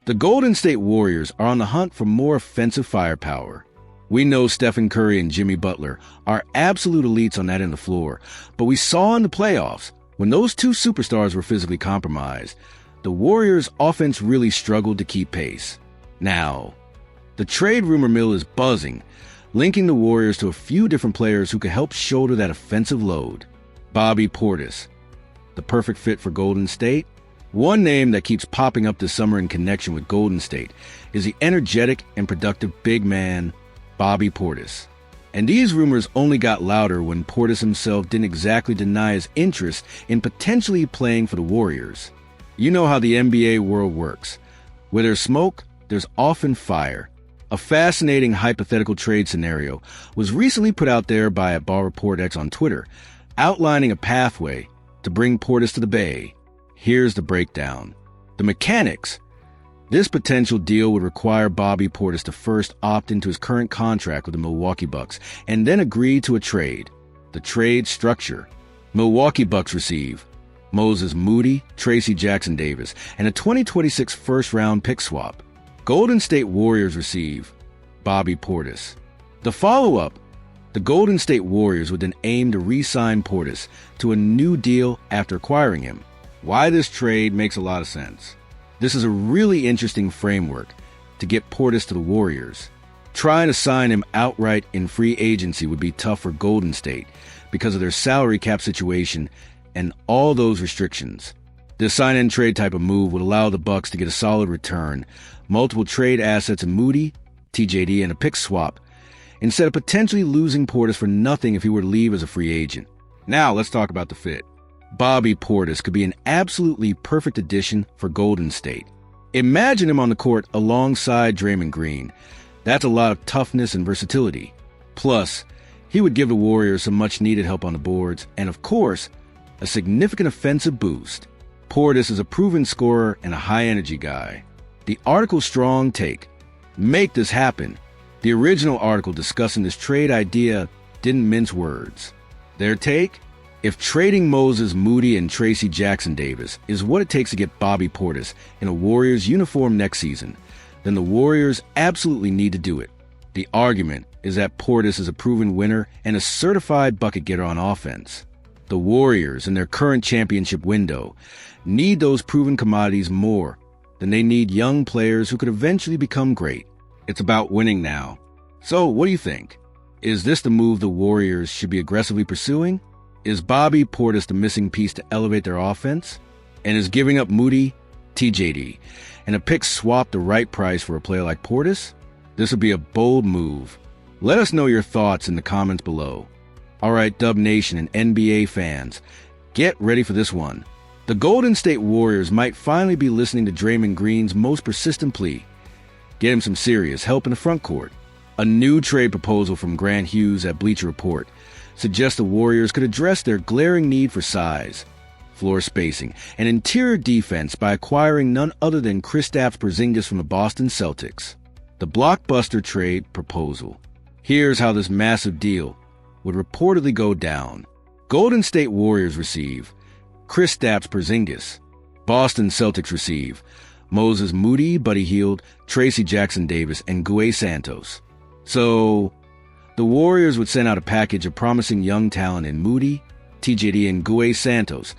The Golden State Warriors are on the hunt for more offensive firepower. We know Stephen Curry and Jimmy Butler are absolute elites on that end of the floor, but we saw in the playoffs, when those two superstars were physically compromised, the Warriors' offense really struggled to keep pace. Now, the trade rumor mill is buzzing, linking the Warriors to a few different players who could help shoulder that offensive load. Bobby Portis, the perfect fit for Golden State? One name that keeps popping up this summer in connection with Golden State is the energetic and productive big man, Bobby Portis. And these rumors only got louder when Portis himself didn't exactly deny his interest in potentially playing for the Warriors. You know how the NBA world works. Where there's smoke, there's often fire. A fascinating hypothetical trade scenario was recently put out there by @BallReportX on Twitter, outlining a pathway to bring Portis to the Bay. Here's the breakdown. The mechanics. This potential deal would require Bobby Portis to first opt into his current contract with the Milwaukee Bucks and then agree to a trade. The trade structure. Milwaukee Bucks receive Moses Moody, Tracy Jackson-Davis, and a 2026 first-round pick swap. Golden State Warriors receive Bobby Portis. The follow-up. The Golden State Warriors would then aim to re-sign Portis to a new deal after acquiring him. Why this trade makes a lot of sense. This is a really interesting framework to get Portis to the Warriors. Trying to sign him outright in free agency would be tough for Golden State because of their salary cap situation and all those restrictions. This sign-and-trade type of move would allow the Bucks to get a solid return, multiple trade assets in Moody, TJD, and a pick swap, instead of potentially losing Portis for nothing if he were to leave as a free agent. Now let's talk about the fit. Bobby Portis could be an absolutely perfect addition for Golden State. Imagine him on the court alongside Draymond Green. That's a lot of toughness and versatility. Plus, he would give the Warriors some much-needed help on the boards and, of course, a significant offensive boost. Portis is a proven scorer and a high-energy guy. The article's strong take. Make this happen. The original article discussing this trade idea didn't mince words. Their take? If trading Moses Moody and Tracy Jackson-Davis is what it takes to get Bobby Portis in a Warriors uniform next season, then the Warriors absolutely need to do it. The argument is that Portis is a proven winner and a certified bucket getter on offense. The Warriors, in their current championship window, need those proven commodities more than they need young players who could eventually become great. It's about winning now. So, what do you think? Is this the move the Warriors should be aggressively pursuing? Is Bobby Portis the missing piece to elevate their offense? And is giving up Moody, TJD, and a pick swap the right price for a player like Portis? This would be a bold move. Let us know your thoughts in the comments below. All right, Dub Nation and NBA fans, get ready for this one. The Golden State Warriors might finally be listening to Draymond Green's most persistent plea. Get him some serious help in the front court. A new trade proposal from Grant Hughes at Bleacher Report suggests the Warriors could address their glaring need for size, floor spacing, and interior defense by acquiring none other than Kristaps Porzingis from the Boston Celtics. The blockbuster trade proposal. Here's how this massive deal would reportedly go down. Golden State Warriors receive Kristaps Porzingis. Boston Celtics receive Moses Moody, Buddy Hield, Tracy Jackson-Davis, and Gue Santos. So, the Warriors would send out a package of promising young talent in Moody, TJD, and Gue Santos,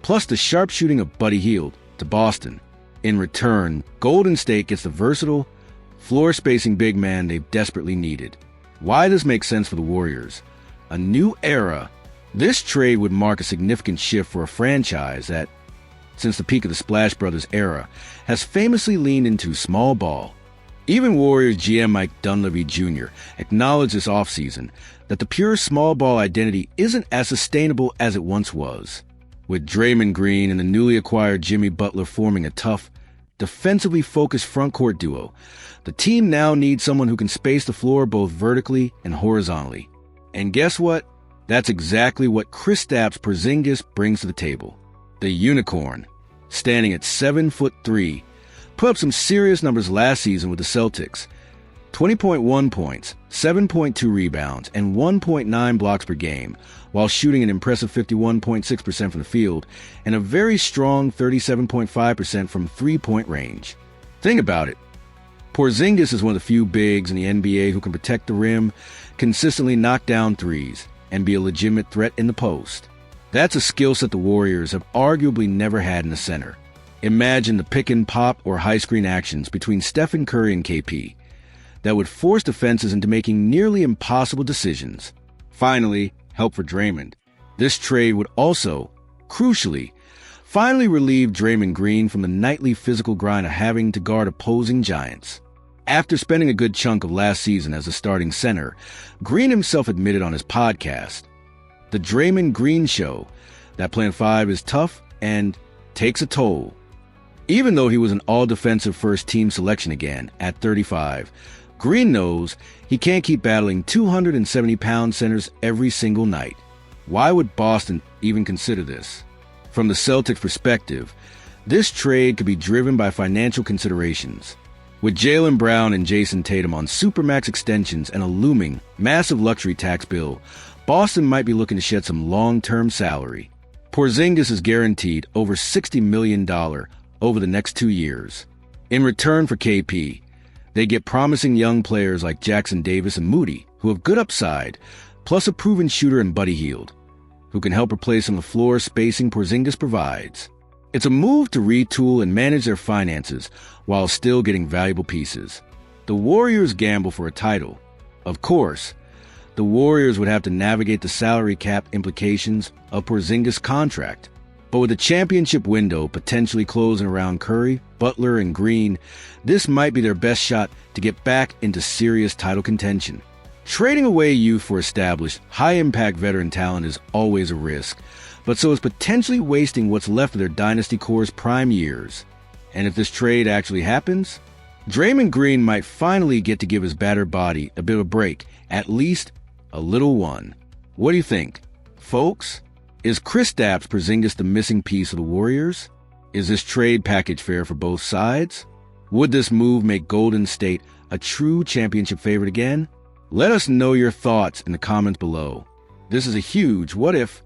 plus the sharpshooting of Buddy Hield to Boston. In return, Golden State gets the versatile, floor-spacing big man they've desperately needed. Why this makes sense for the Warriors? A new era. This trade would mark a significant shift for a franchise that, since the peak of the Splash Brothers era, has famously leaned into small ball. Even Warriors GM Mike Dunleavy Jr. acknowledged this offseason that the pure small ball identity isn't as sustainable as it once was. With Draymond Green and the newly acquired Jimmy Butler forming a tough, defensively focused frontcourt duo, the team now needs someone who can space the floor both vertically and horizontally. And guess what? That's exactly what Kristaps Porzingis brings to the table. The unicorn, standing at 7'3", put up some serious numbers last season with the Celtics. 20.1 points, 7.2 rebounds, and 1.9 blocks per game, while shooting an impressive 51.6% from the field and a very strong 37.5% from three-point range. Think about it. Porzingis is one of the few bigs in the NBA who can protect the rim, consistently knock down threes, and be a legitimate threat in the post. That's a skill set the Warriors have arguably never had in the center. Imagine the pick and pop or high screen actions between Stephen Curry and KP that would force defenses into making nearly impossible decisions. Finally, help for Draymond. This trade would also, crucially, finally relieve Draymond Green from the nightly physical grind of having to guard opposing giants. After spending a good chunk of last season as a starting center, Green himself admitted on his podcast, "The Draymond Green Show, that Plan 5 is tough and takes a toll." Even though he was an all-defensive first-team selection again at 35, Green knows he can't keep battling 270-pound centers every single night. Why would Boston even consider this? From the Celtics' perspective, this trade could be driven by financial considerations. With Jaylen Brown and Jason Tatum on supermax extensions and a looming, massive luxury tax bill, Boston might be looking to shed some long-term salary. Porzingis is guaranteed over $60 million over the next 2 years. In return for KP, they get promising young players like Jackson Davis and Moody, who have good upside, plus a proven shooter in Buddy Hield, who can help replace some of the floor spacing Porzingis provides. It's a move to retool and manage their finances while still getting valuable pieces. The Warriors gamble for a title. Of course, the Warriors would have to navigate the salary cap implications of Porzingis' contract. But with the championship window potentially closing around Curry, Butler, and Green, this might be their best shot to get back into serious title contention. Trading away youth for established, high-impact veteran talent is always a risk, but so is potentially wasting what's left of their dynasty core's prime years. And if this trade actually happens, Draymond Green might finally get to give his battered body a bit of a break, at least a little one. What do you think, folks? Is Kristaps Porzingis the missing piece of the Warriors? Is this trade package fair for both sides? Would this move make Golden State a true championship favorite again? Let us know your thoughts in the comments below. This is a huge what if